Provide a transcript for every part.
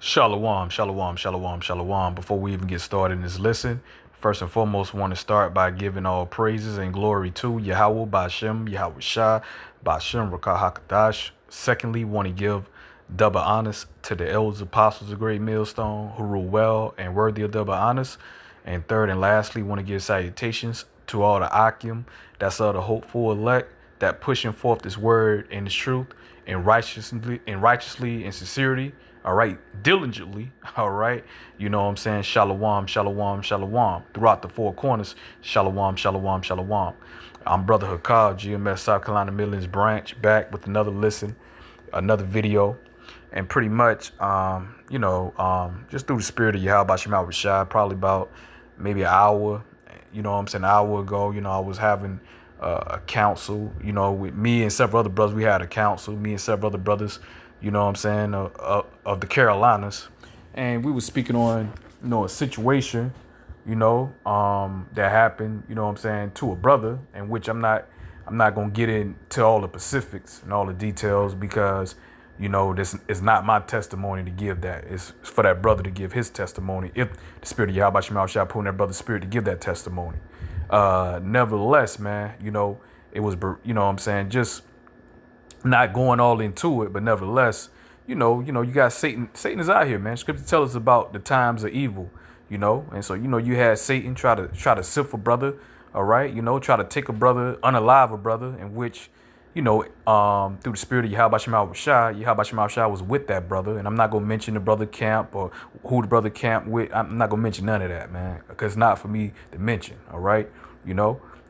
Shalom, shalom, shalom, shalom. Before we even get started in this lesson, first and foremost, want to start by giving all praises and glory to Yahawah, bahasham, Yahawashi, bahasham, Rakah HaKadash. Secondly, want to give double honors to the Elders Apostles of Great Millstone, who rule well and worthy of double honors. And third and lastly, want to give salutations to all the Akim, that's all the hopeful elect, that pushing forth this word and this truth and righteously and sincerity, all right, diligently, all right, you know what I'm saying, shalom, shalom, shalom, throughout the four corners, shalom, shalom, shalom. I'm Brother Hakal, GMS South Carolina Midlands branch, back with another listen, another video, and pretty much, just through the spirit of Yahawashi, probably about maybe an hour, you know what I'm saying, an hour ago, I was having a council, with me and several other brothers. We had a council, me and several other brothers, you know what I'm saying, of the Carolinas. And we were speaking on, a situation, that happened, you know what I'm saying, to a brother, in which I'm not going to get into all the specifics and all the details because, this is not my testimony to give that. It's for that brother to give his testimony. If the spirit of Yahweh shall put in that brother's spirit to give that testimony. Nevertheless, man, it was, what I'm saying, just not going all into it, but nevertheless, you got Satan. Satan is out here, man. Scripture tells us about the times of evil, and so, you had Satan try to sift a brother, all right, try to take a brother, unalive a brother, in which, through the spirit of Yahawah was with that brother. And I'm not going to mention the brother camp or who the brother camp with. I'm not going to mention none of that, man, because it's not for me to mention. All right.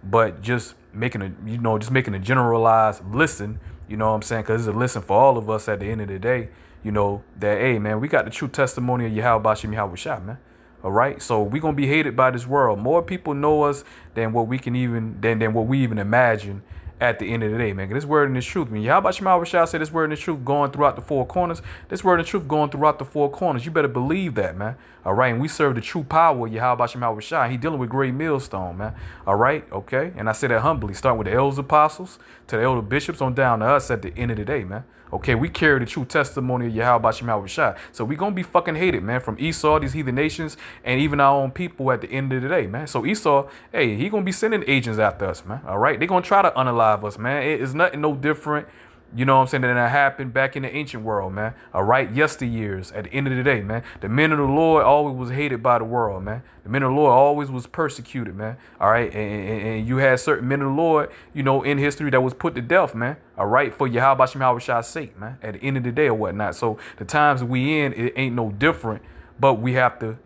But just making a generalized listen, you know what I'm saying? Because it's a listen for all of us at the end of the day, that, hey, man, we got the true testimony of Yahawah, man. All right. So we're going to be hated by this world. More people know us than what we can than what we even imagine at the end of the day, man. This word and this truth. When Yahawah said this word and this truth going throughout the four corners, this word and truth going throughout the four corners. You better believe that, man. All right. And we serve the true power of Yahawah. He dealing with great millstone, man. All right. Okay. And I say that humbly, starting with the elders apostles to the elder bishops on down to us at the end of the day, man. Okay, we carry the true testimony of Yahawah. So we going to be fucking hated, man, from Esau, these heathen nations, and even our own people at the end of the day, man. So Esau, hey, he going to be sending agents after us, man. All right, they going to try to unalive us, man. It's nothing no different, you know what I'm saying, than that happened back in the ancient world, man. All right, yesteryears, at the end of the day, man. The men of the Lord always was hated by the world, man. The men of the Lord always was persecuted, man. All right, and you had certain men of the Lord, in history that was put to death, man. All right, for Yahawah's sake, man, at the end of the day or whatnot. So the times we in, it ain't no different, but we have to,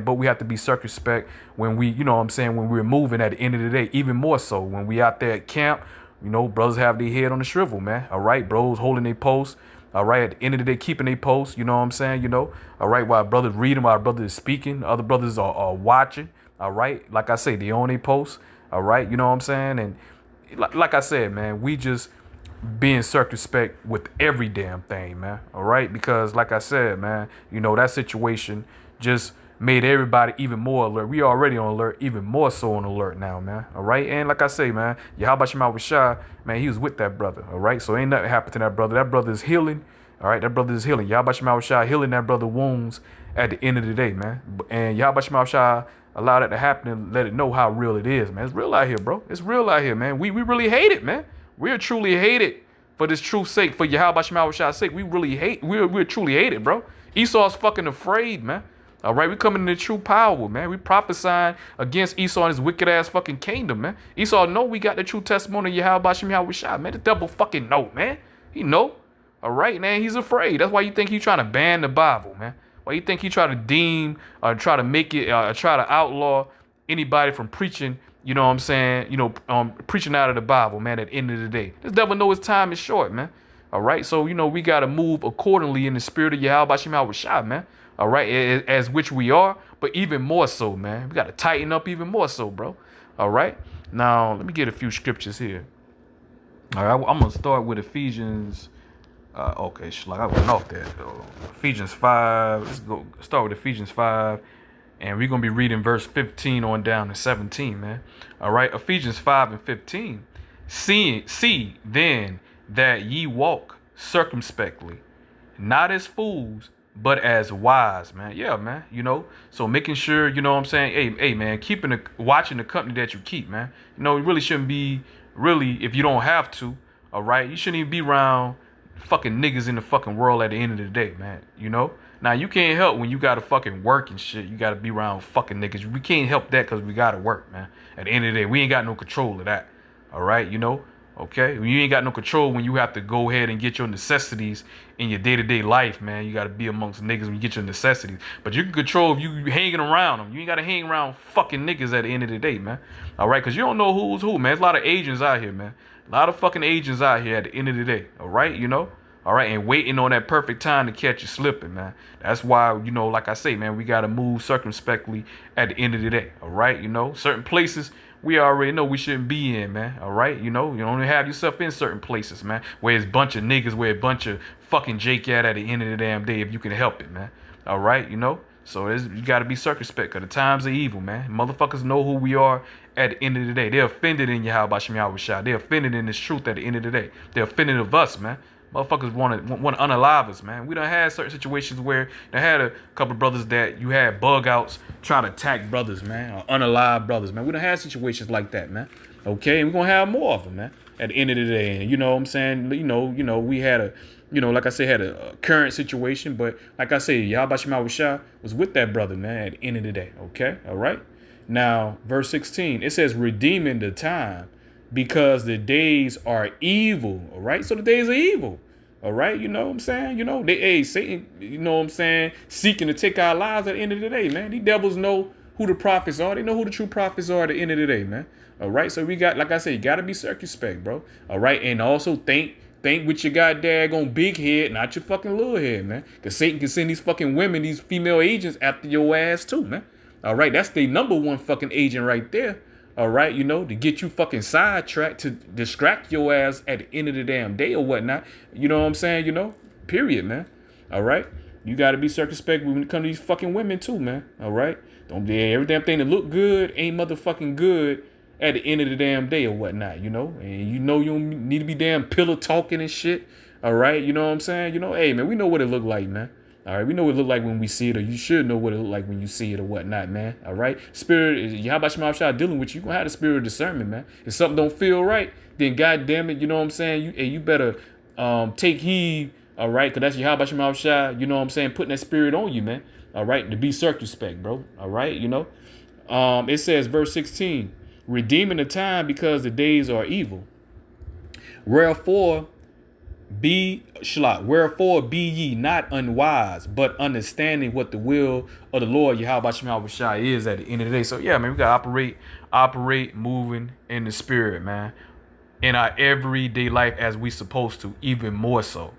but we have to be circumspect when we, when we're moving at the end of the day, even more so when we out there at camp, brothers have their head on the shrivel, man. All right, bros holding their posts. All right, at the end of the day, keeping their posts, all right, while brothers reading, while brothers is speaking, other brothers are watching. All right, like I say, they on their posts. All right, and like I said, man, we just being circumspect with every damn thing, man. All right, because like I said, man, that situation just made everybody even more alert. We already on alert, even more so on alert now, man. All right, and like I say, man, Yahawah, man, he was with that brother. All right, so ain't nothing happened to that brother. That brother is healing. All right, that brother is healing. Yahawah healing that brother wounds at the end of the day, man. And Yahawah allow that to happen and let it know how real it is, man. It's real out here, bro. It's real out here, man. We really hate it, man. We're truly hated for this truth's sake, for Yahawah's sake. We really hate. We're truly hated, bro. Esau's fucking afraid, man. All right, we coming in the true power, man. We prophesying against Esau and his wicked ass fucking kingdom, man. Esau know we got the true testimony of Yahawah, man. The devil fucking know, man. He know. All right, man. He's afraid. That's why you think he trying to ban the Bible, man. Why you think he try to deem or try to make it, try to outlaw anybody from preaching, preaching out of the Bible, man, at the end of the day. This devil know his time is short, man. All right, so, we got to move accordingly in the spirit of Yahawah, man. All right, as which we are, but even more so, man. We got to tighten up even more so, bro. All right, now let me get a few scriptures here. All right, I'm going to start with Ephesians. Okay, like I went off that. Ephesians 5. Let's go start with Ephesians 5. And we're going to be reading verse 15 on down to 17, man. All right, Ephesians 5 and 15. See then that ye walk circumspectly, not as fools, but as wise, man. Yeah, man. So making sure, you know what I'm saying? Hey, man, watching the company that you keep, man. You really shouldn't be really, if you don't have to, all right? You shouldn't even be around fucking niggas in the fucking world at the end of the day, man. Now you can't help when you gotta fucking work and shit. You gotta be around fucking niggas. We can't help that because we gotta work, man. At the end of the day, we ain't got no control of that. All right, Okay, you ain't got no control when you have to go ahead and get your necessities in your day-to-day life, man. You got to be amongst niggas when you get your necessities. But you can control if you hanging around them. You ain't got to hang around fucking niggas at the end of the day, man. All right, because you don't know who's who, man. There's a lot of agents out here, man. A lot of fucking agents out here at the end of the day. All right, All right, and waiting on that perfect time to catch you slipping, man. That's why, like I say, man, we got to move circumspectly at the end of the day. All right, certain places we already know we shouldn't be in, man. All right, you don't have yourself in certain places, man, where it's a bunch of niggas, where a bunch of fucking Jake at the end of the damn day, if you can help it, man. All right, so you got to be circumspect, because the times are evil, man. Motherfuckers know who we are at the end of the day. They're offended in Yahawah. They're offended in this truth at the end of the day. They're offended of us, man. Motherfuckers want to unalive us, man. We done had certain situations where they had a couple of brothers that you had bug outs try to attack brothers, man, or unalive brothers, man. We done had situations like that, man. Okay, and we're gonna have more of them, man. At the end of the day, and you know what I'm saying? We had a, like I said, had a current situation, but like I say, Yahawashi was with that brother, man. At the end of the day, okay, all right. Now, verse 16, it says, redeeming the time, because the days are evil. All right. So the days are evil. All right. You know what I'm saying? Satan, you know what I'm saying? Seeking to take our lives at the end of the day, man. These devils know who the prophets are. They know who the true prophets are at the end of the day, man. All right. So we got, like I said, you got to be circumspect, bro. All right. And also think with your goddamn big head, not your fucking little head, man. Because Satan can send these fucking women, these female agents after your ass too, man. All right. That's the number one fucking agent right there. All right, to get you fucking sidetracked, to distract your ass at the end of the damn day or whatnot. You know what I'm saying? Period, man. All right. You got to be circumspect when it comes to these fucking women too, man. All right. Don't be every damn thing that look good ain't motherfucking good at the end of the damn day or whatnot, And you don't need to be damn pillow talking and shit. All right. You know what I'm saying? Hey, man, we know what it look like, man. All right, we know what it look like when we see it, or you should know what it look like when you see it or whatnot, man. All right, spirit, Yahawashi dealing with you, gonna have the spirit of discernment, man. If something don't feel right, then goddamn it, you know what I'm saying? You better take heed, all right, because that's Yahawashi, you know what I'm saying, putting that spirit on you, man. All right, to be circumspect, bro. All right, it says verse 16, redeeming the time because the days are evil. Wherefore be ye not unwise, but understanding what the will of the Lord Yahawashi is at the end of the day. So yeah, man, we gotta operate, moving in the spirit, man, in our everyday life as we supposed to, even more so.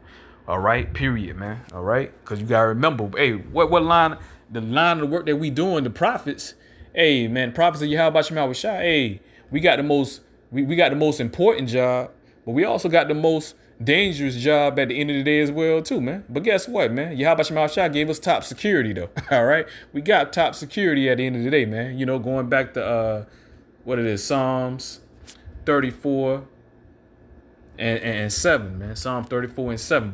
All right, period, man. All right, because you gotta remember, hey, what line, the line of the work that we doing, the prophets, hey, man, prophets of Yahawashi, hey, we got the most important job, but we also got the most dangerous job at the end of the day as well too, man. But guess what, man? Yahawashi gave us top security though. All right, we got top security at the end of the day, man. Going back to what it is, Psalms 34 and 7, man. Psalm 34 and 7.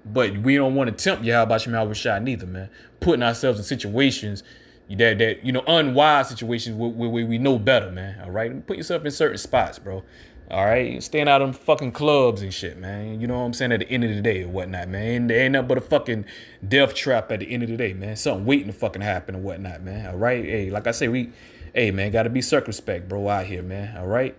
But we don't want to tempt Yahawashi neither, man. Putting ourselves in situations that unwise situations where we know better, man. All right, put yourself in certain spots, bro. All right, staying out of them fucking clubs and shit, man. You know what I'm saying? At the end of the day or whatnot, man. There ain't nothing but a fucking death trap at the end of the day, man. Something waiting to fucking happen or whatnot, man. All right, hey, like I say, hey, man, gotta be circumspect, bro, out here, man. All right,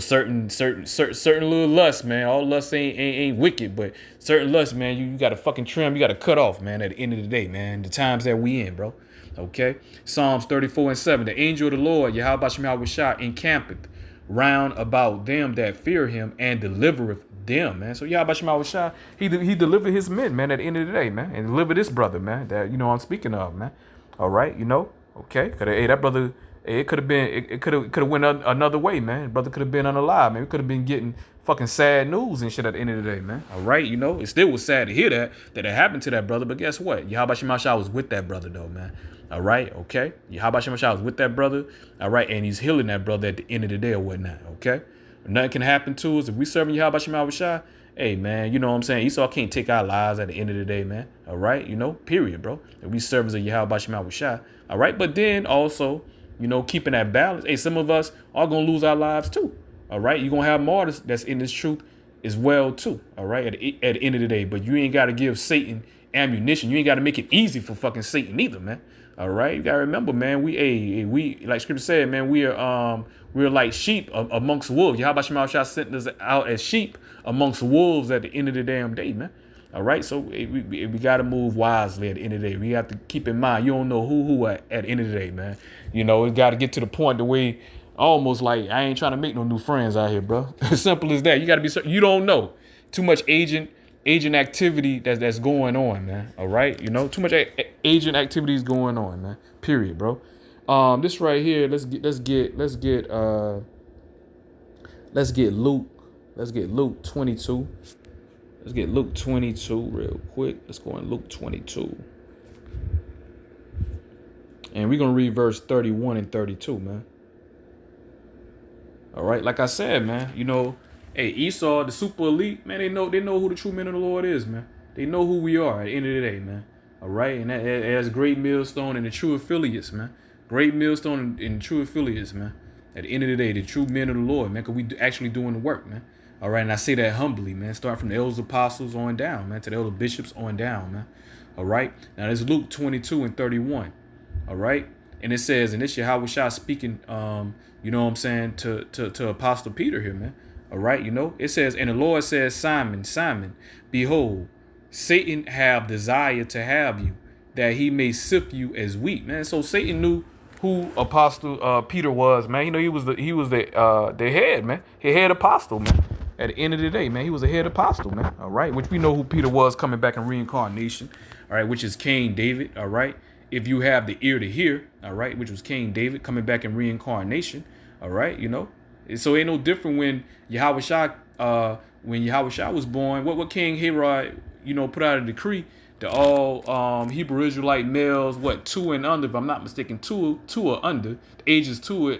certain little lusts, man. All lusts ain't wicked, but certain lusts, man, you gotta fucking trim, you gotta cut off, man. At the end of the day, man. The times that we in, bro. Okay, Psalms 34 and 7. The angel of the Lord, Yahawashi, encampeth round about them that fear him and delivereth them, man. So Yahawashi, he delivered his men, man, at the end of the day, man, and delivered this brother, man, that I'm speaking of, man. All right, okay, cause hey, that brother, it could have went another way, man. Brother could have been unalive, man. We could have been getting fucking sad news and shit at the end of the day, man. All right, it still was sad to hear that it happened to that brother, but guess what? Yahawashi was with that brother though, man. All right, okay. Yahawashi was with that brother. All right, and he's healing that brother at the end of the day or whatnot. Okay, nothing can happen to us if we serving Yahawashi. Hey, man, you know what I'm saying? Esau can't take our lives at the end of the day, man. All right, period, bro. And we serve as a Yahawashi Shah. All right, but then also, keeping that balance. Hey, some of us are gonna lose our lives too. All right, you're gonna have martyrs that's in this truth as well too. All right, at the end of the day, but you ain't got to give Satan ammunition. You ain't got to make it easy for fucking Satan either, man. All right, you gotta remember, man. We like Scripture said, man. We're like sheep amongst wolves. Yahawashi Shah sent us out as sheep amongst wolves at the end of the damn day, man. All right, so we got to move wisely at the end of the day. We have to keep in mind you don't know who at the end of the day, man. It got to get to the point the way almost like I ain't trying to make no new friends out here, bro. As simple as that. You got to be certain. You don't know too much agent activity that's going on, man. All right, too much agent activity is going on, man. Period, bro. This right here. Let's get Luke. Let's get Luke 22. Let's get Luke 22 real quick. Let's go in Luke 22. And we're going to read verse 31 and 32, man. All right. Like I said, man, hey, Esau, the super elite, man, they know who the true men of the Lord is, man. They know who we are at the end of the day, man. All right. And that's great millstone and the true affiliates, man. Great millstone and true affiliates, man. At the end of the day, the true men of the Lord, man, because we actually doing the work, man. All right, and I say that humbly, man. Start from the Elders Apostles on down, man, to the Elder Bishops on down, man. All right. Now, this is Luke 22 and 31. All right. And it says, and this Yahawashi speaking, you know what I'm saying, to Apostle Peter here, man. All right. It says, and the Lord says, Simon, Simon, behold, Satan have desired to have you, that he may sift you as wheat, man. So Satan knew who Apostle Peter was, man. He was the head, man. He head apostle, man. At the end of the day, man, he was a head apostle, man. All right, which we know who Peter was coming back in reincarnation. All right, which is King David. All right, if you have the ear to hear. All right, which was King David coming back in reincarnation. All right, so it ain't no different when Yahawashi was born. What King Herod, put out a decree to all Hebrew Israelite males, 2 and under, if I'm not mistaken, two or under. The ages 3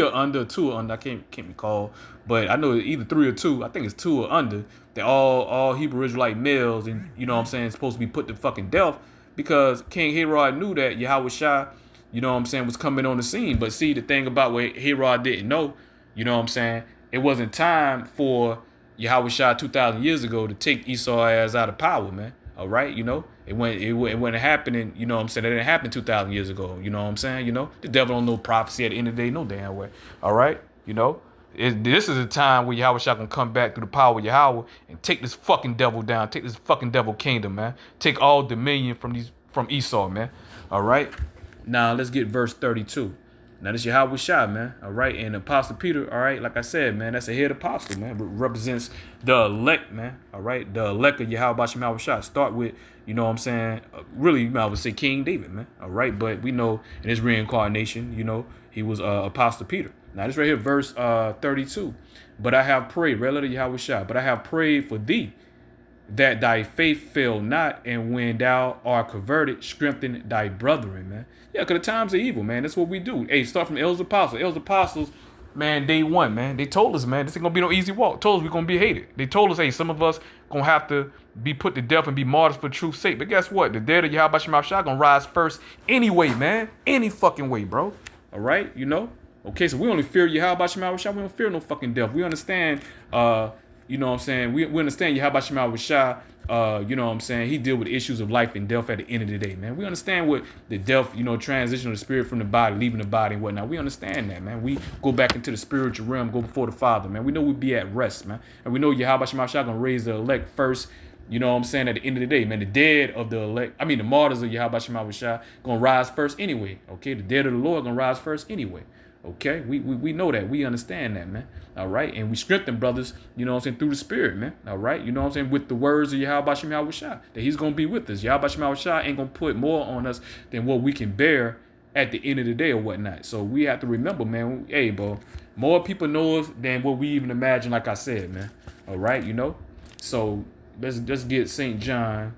or under, 2 or under. I can't recall, but I know either 3 or 2. I think it's 2 or under. They're all Hebrew Israelite males, and supposed to be put to fucking death because King Herod knew that Yahawashi, was coming on the scene. But see, the thing about what Herod didn't know, it wasn't time for Yahawashi 2,000 years ago to take Esau ass out of power, man. All right, it wasn't happening, It didn't happen 2,000 years ago, The devil don't know prophecy at the end of the day, no damn way. All right, this is a time where Yahawashi gonna come back through the power of Yahawah and take this fucking devil down, take this fucking devil kingdom, man. Take all dominion from Esau, man. All right, now let's get verse 32. Now this Yahawashi, man. All right, and Apostle Peter, all right, like I said, man, that's a head apostle, man. Represents the elect, man. All right, the elect of Yahawashi. Start with, really, I would say King David, man. All right, but we know in his reincarnation, he was Apostle Peter. Now this right here, verse 32. But I have prayed, relative to Yahawashi, but I have prayed for thee, that thy faith fail not, and when thou art converted, strengthen thy brethren, man. Yeah, because the times are evil, man. That's what we do. Hey, start from the Elders Apostles. Elders Apostles, man, day one, man. They told us, man, this ain't gonna be no easy walk. Told us we're gonna be hated. They told us, hey, some of us gonna have to be put to death and be martyrs for truth's sake. But guess what? The dead of Yahawashi gonna rise first anyway, man. Any fucking way, bro. All right, Okay, so we only fear Yahawashi. We don't fear no fucking death. We understand, we understand Yahawashi, he deal with issues of life and death at the end of the day, man. We understand what the death, transition of the spirit from the body, leaving the body and whatnot. We understand that, man. We go back into the spiritual realm, go before the Father, man. We know we'll be at rest, man. And we know Yahawashi gonna raise the elect first, at the end of the day, man. The dead of the elect, the martyrs of Yahawashi gonna rise first anyway, okay? The dead of the Lord gonna rise first anyway. Okay, we know that. We understand that, man. All right, and we strengthen brothers, through the spirit, man. All right, with the words of Yahawashi, that he's going to be with us. Yahawashi ain't going to put more on us than what we can bear at the end of the day or whatnot. So we have to remember, man, hey, bro, more people know us than what we even imagine, like I said, man. All right, So let's get St. John.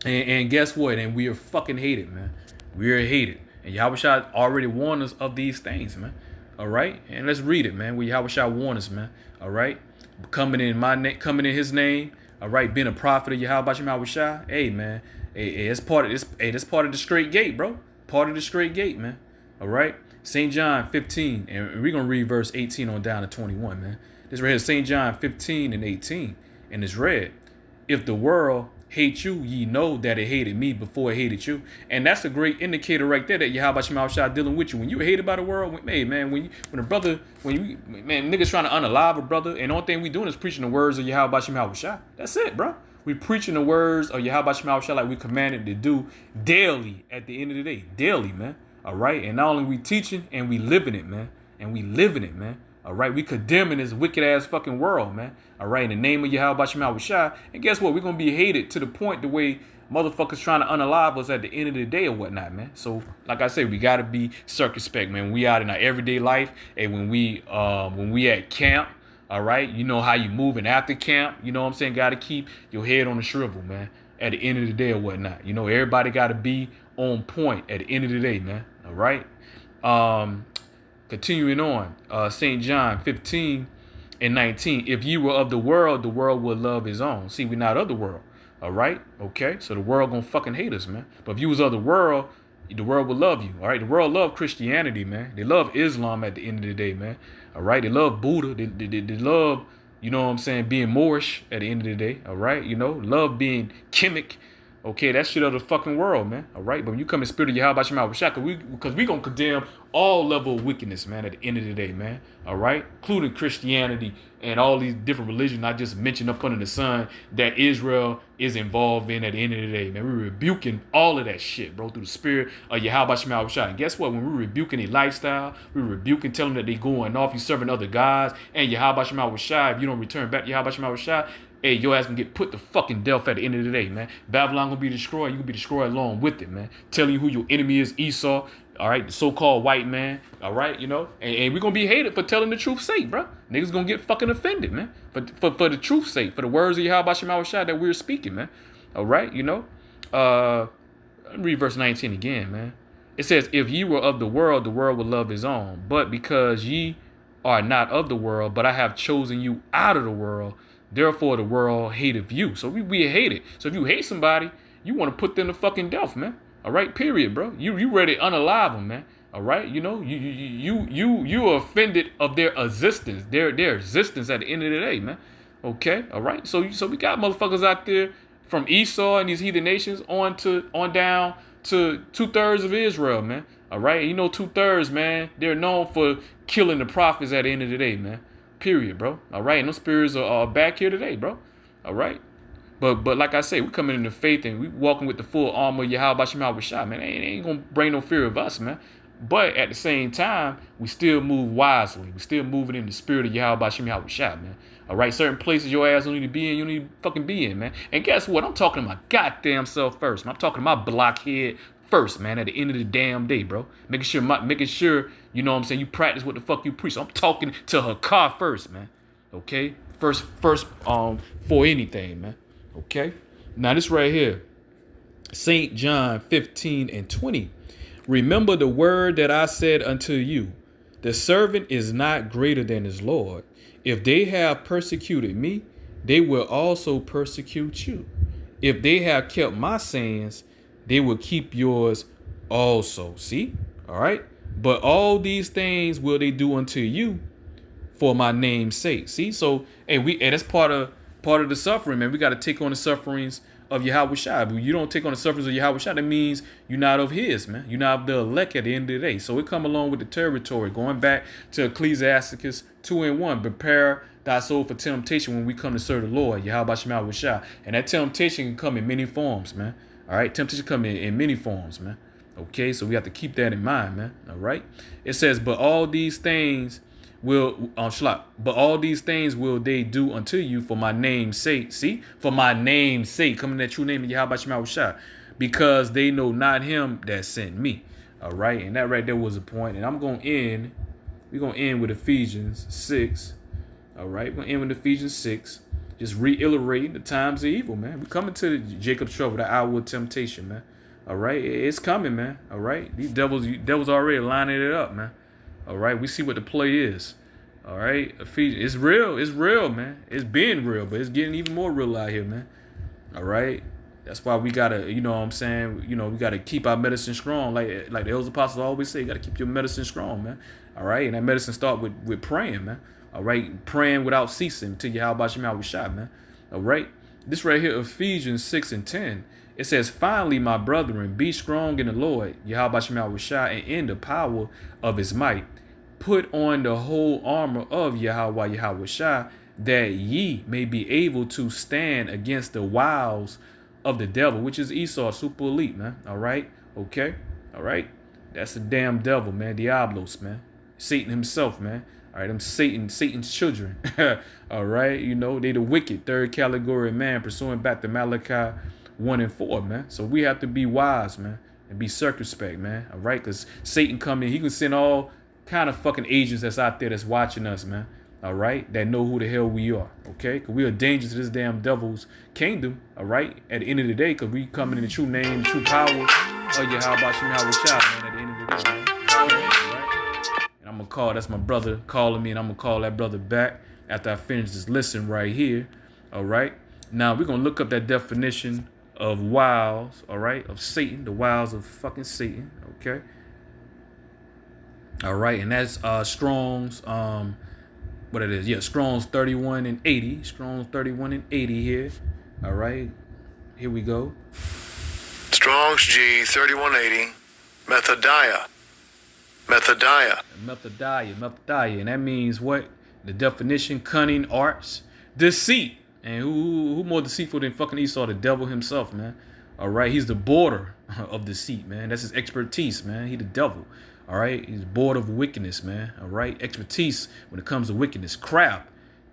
And guess what? And we are fucking hated, man. We are hated. And Yahawashi already warned us of these things, man. All right? And let's read it, man. Where Yahawashi warned us, man. All right? coming in my name, coming in his name, all right, being a prophet of Yahawashi, hey man, hey, it's part of this, hey, that's part of the straight gate, bro. Part of the straight gate, man. All right. St. John 15, and we're gonna read verse 18 on down to 21, man. This right here, St. John 15 and 18, and it's read, if the world hate you, ye know that it hated me before it hated you. And that's a great indicator right there that Yahawashi dealing with you. When you're hated by the world, hey man, when a brother, man, niggas trying to unalive a brother, and the only thing we doing is preaching the words of Yahawashi. That's it, bro. We preaching the words of Yahawashi like we commanded to do daily at the end of the day. Daily, man. All right. And not only we teaching and we living it, man. And we living it, man. All right. We condemning this wicked ass fucking world, man. All right. In the name of Yahawashi. And guess what? We're going to be hated to the point the way motherfuckers trying to unalive us at the end of the day or whatnot, man. So, like I said, we got to be circumspect, man. When we out in our everyday life and when we at camp, all right, you know how you moving after camp. You know what I'm saying? Got to keep your head on the shrivel, man, at the end of the day or whatnot. You know, everybody got to be on point at the end of the day, man. All right. Continuing on, St. John 15 and 19. If you were of the world would love his own. See, we're not of the world. All right. OK, so the world going to fucking hate us, man. But if you was of the world would love you. All right. The world love Christianity, man. They love Islam at the end of the day, man. All right. They love Buddha. They love, you know what I'm saying, being Moorish at the end of the day. All right. You know, love being Kemetic. Okay, that shit of the fucking world, man. All right. But when you come in spirit of Yahawashi, because we going to condemn all level of wickedness, man, at the end of the day, man. All right. Including Christianity and all these different religions I just mentioned up under the sun that Israel is involved in at the end of the day, man. We're rebuking all of that shit, bro, through the spirit of Yahawashi. And guess what? When we're rebuking their lifestyle, we're rebuking, telling them that they going off, you serving other gods, and Yahawashi, if you don't return back to Yahawashi, hey, your ass gonna get put to fucking death at the end of the day, man. Babylon gonna be destroyed. You gonna be destroyed along with it, man. Telling you who your enemy is, Esau. All right, the so-called white man. All right, you know, and we're gonna be hated for telling the truth's sake, bro. Niggas gonna get fucking offended, man. For the truth's sake, for the words of Yahawashi that we're speaking, man. All right, you know. Let me read verse 19 again, man. It says, if ye were of the world would love his own. But because ye are not of the world, but I have chosen you out of the world, therefore the world hateth you. So we hate it. So if you hate somebody, you want to put them to fucking death, man. All right, period, bro. You ready to unalive them, man. All right, you know, you are offended of their existence, their existence at the end of the day, man. Okay, all right. So we got motherfuckers out there from Esau and these heathen nations on down to 2/3 of Israel, man. All right, you know, 2/3, man. They're known for killing the prophets at the end of the day, man. Period, bro. All right. And those spirits are back here today, bro. All right. But like I say, we coming into faith and we walking with the full armor of Yahawashi, man. It ain't going to bring no fear of us, man. But at the same time, we still move wisely. We still moving in the spirit of Yahawashi, man. All right. Certain places your ass don't need to be in, you need to fucking be in, man. And guess what? I'm talking to my goddamn self first, man. I'm talking to my blockhead first, man, at the end of the damn day, bro. Making sure, you know what I'm saying, you practice what the fuck you preach. So I'm talking to her car first, man. Okay? First, for anything, man. Okay? Now this right here. St. John 15 and 20. Remember the word that I said unto you. The servant is not greater than his Lord. If they have persecuted me, they will also persecute you. If they have kept my sayings, they will keep yours also. See? All right. But all these things will they do unto you for my name's sake. See? So, hey, that's part of the suffering, man. We got to take on the sufferings of Yahawashi. If you don't take on the sufferings of Yahawashi, that means you're not of his, man. You're not of the elect at the end of the day. So it come along with the territory. Going back to Ecclesiasticus 2:1. Prepare thy soul for temptation when we come to serve the Lord, Yahawashi. And that temptation can come in many forms, man. All right, temptation come in many forms, man. Okay, so we have to keep that in mind, man. All right. It says, but all these things will they do unto you for my name's sake. See, for my name's sake, coming that true name of Yahawashi, because they know not him that sent me. All right, and that right there was a point. And we're gonna end with Ephesians 6. All right, we're gonna end with Ephesians 6. Just reiterating the times of evil, man. We're coming to Jacob's trouble, the hour of temptation, man. All right, it's coming, man. All right, these devils already lining it up, man. All right, we see what the play is. All right, Ephesians. It's real. It's real, man. It's been real, but it's getting even more real out here, man. All right. That's why we gotta, you know what I'm saying, we gotta keep our medicine strong. Like the Elders Apostles always say, you gotta keep your medicine strong, man. All right. And that medicine start with praying, man. All right. Praying without ceasing till Yahawah shot, man. All right. This right here, Ephesians 6:10. It says, finally, my brethren, be strong in the Lord, Yahawah and in the power of his might. Put on the whole armor of Yahawah, that ye may be able to stand against the wiles of the devil, which is Esau, super elite, man. All right. Okay. All right. That's the damn devil, man. Diablos, man. Satan himself, man. All right. Them Satan's children. All right. They the wicked, third category man, pursuing back to Malachi 1 and 4, man. So we have to be wise, man, and be circumspect, man. All right. Because Satan come in, he can send all kind of fucking agents that's out there that's watching us, man. All right, that know who the hell we are. Okay, because we are dangerous to this damn devil's kingdom. All right, at the end of the day, because we coming in the true name, the true power of Yahawah, man. At the end of the day, man. Okay, all right? And I'm gonna call. That's my brother calling me, and I'm gonna call that brother back after I finish this listen right here. All right. Now we're gonna look up that definition of wiles. All right, of Satan, the wiles of fucking Satan. Okay. All right, and that's Strong's what it is, yeah, Strong's 31 and 80. Strong's 31 and 80 here. All right, here we go. Strong's G 3180, Methodia, and that means what? The definition: cunning, arts, deceit. And who more deceitful than fucking Esau, the devil himself, man? All right, he's the border of deceit, man. That's his expertise, man. He the devil. All right, he's bored of wickedness, man. All right, expertise when it comes to wickedness, craft,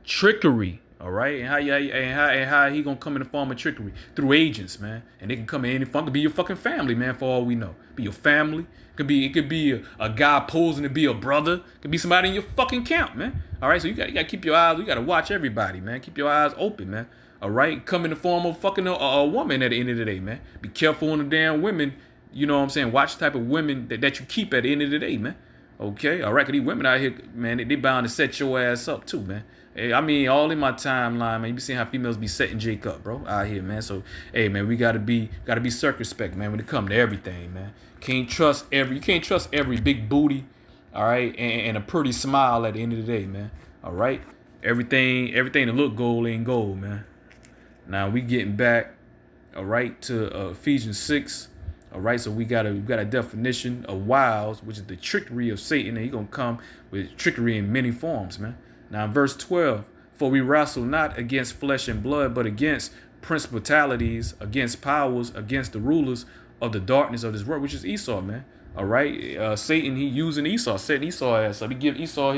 trickery. All right, and how he gonna come in the form of trickery through agents, man. And they can come in any form. Could be your fucking family, man. For all we know, be your family. It could be a guy posing to be a brother. It could be somebody in your fucking camp, man. All right, so you gotta keep your eyes. You gotta watch everybody, man. Keep your eyes open, man. All right, come in the form of fucking a woman at the end of the day, man. Be careful on the damn women. You know what I'm saying? Watch the type of women that you keep at the end of the day, man. Okay? All right, because these women out here, man, they bound to set your ass up too, man. Hey, I mean, all in my timeline, man. You be seeing how females be setting Jake up, bro, out here, man. So, hey, man, we gotta be circumspect, man, when it comes to everything, man. You can't trust every big booty, all right, and a pretty smile at the end of the day, man. All right? Everything that look gold ain't gold, man. Now we getting back, all right, to Ephesians 6. All right, so we got a definition of wiles, which is the trickery of Satan, and he's gonna come with trickery in many forms, man. Now, in verse 12, for we wrestle not against flesh and blood, but against principalities, against powers, against the rulers of the darkness of this world, which is Esau, man. All right, Satan, he using Esau, setting Esau ass up. He give Esau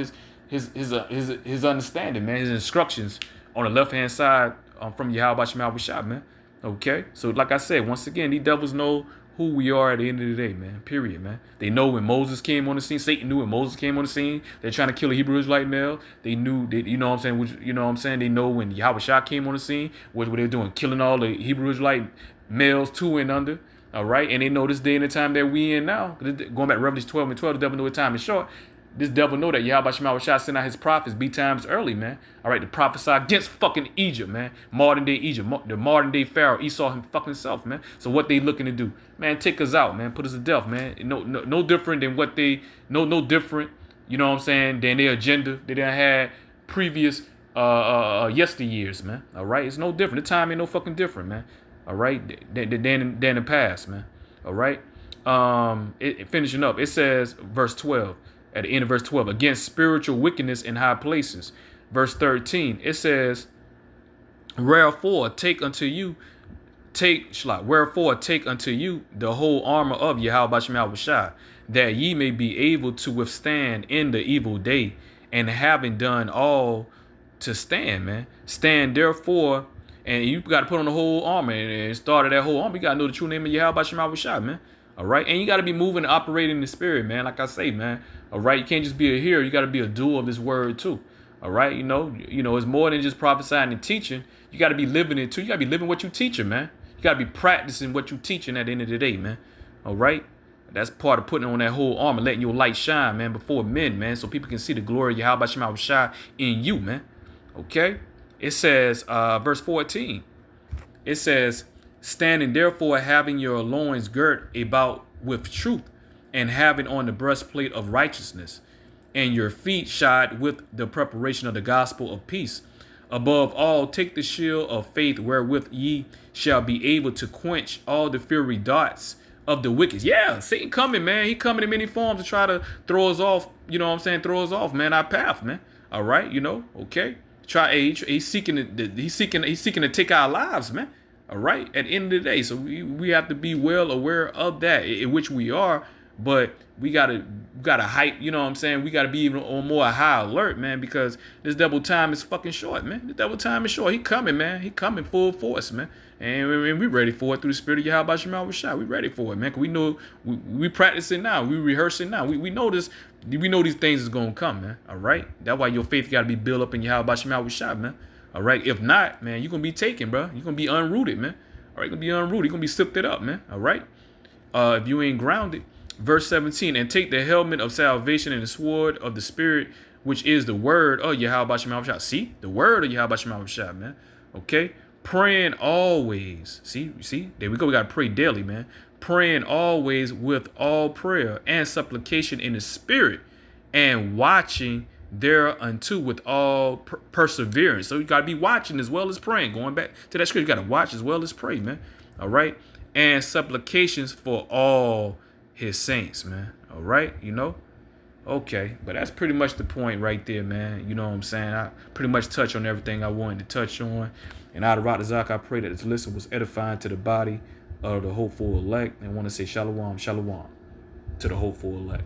his understanding, man, his instructions on the left hand side from Yahawah, man. Okay, so like I said, once again, these devils know who we are at the end of the day, man. Period, man. They know when Moses came on the scene. Satan knew when Moses came on the scene. They're trying to kill a Hebrew Israelite male. They knew that, you know what I'm saying? They know when Yahawah came on the scene, what they were doing, killing all the Hebrew Israelite males 2 and under. All right, and they know this day and the time that we in now. Going back to Revelation 12 and 12, the devil know the time is short. This devil know that Yahawah sent out his prophets B times early, man. All right, to prophesy against fucking Egypt, man. Modern day Egypt, the modern day Pharaoh, Esau him fucking self, man. So what they looking to do? Man, take us out, man. Put us to death, man. No different than what they, no different, you know what I'm saying, than their agenda they done had previous yesteryears, man. All right, it's no different. The time ain't no fucking different, man. All right, than the past, man. All right, finishing up, it says, verse 12. At the end of verse 12, against spiritual wickedness in high places. Verse 13, it says, wherefore take unto you the whole armor of Yahawah, that ye may be able to withstand in the evil day, and having done all to stand, man. Stand therefore, and you got to put on the whole armor, and started that whole armor. You got to know the true name of Yahawah, man. All right, and you got to be moving and operating in the spirit, man. Like I say, man. All right, you can't just be a hearer. You got to be a doer of this word too. All right, you know, it's more than just prophesying and teaching. You got to be living it too. You got to be living what you teaching, man. You got to be practicing what you teaching at the end of the day, man. All right, That's part of putting on that whole armor, letting your light shine, man, before men, man, so people can see the glory of Yahawah Shai in you, man. Okay? It says, verse 14, it says, standing therefore, having your loins girt about with truth, and having on the breastplate of righteousness, and your feet shod with the preparation of the gospel of peace. Above all, take the shield of faith, wherewith ye shall be able to quench all the fiery darts of the wicked. Yeah, Satan coming, man. He coming in many forms to try to throw us off, you know what I'm saying? Throw us off, man, our path, man. All right, you know, okay. He's seeking to take our lives, man. All right, at the end of the day. So we have to be well aware of that, in which we are, but we gotta hype, you know what I'm saying? We gotta be even on more high alert, man, because this devil time is fucking short, man. The devil time is short. He coming, man. He coming full force, man. And we ready for it through the spirit of Yahawah Shai. We ready for it, man. Cause we know we practicing now. We rehearsing now. We know this. We know these things is gonna come, man. All right. That's why your faith gotta be built up in Yahawah Shai, man. All right. If not, man, you're gonna be taken, bro. You're gonna be unrooted, man. All right, you're gonna be unrooted. You're gonna be sifted up, man. All right. If you ain't grounded. Verse 17, and take the helmet of salvation and the sword of the Spirit, which is the word of Yahawah Shai. See? The word of Yahawah Shai, man. Okay? Praying always. See? There we go. We got to pray daily, man. Praying always with all prayer and supplication in the Spirit, and watching thereunto with all perseverance. So you got to be watching as well as praying. Going back to that scripture, you got to watch as well as pray, man. All right? And supplications for all his saints, man. All right, you know. Okay, but that's pretty much the point right there, man. You know what I'm saying? I pretty much touch on everything I wanted to touch on. And out of Ratazak, I pray that this listen was edifying to the body of the hopeful elect, and want to say shalom, shalom to the hopeful elect.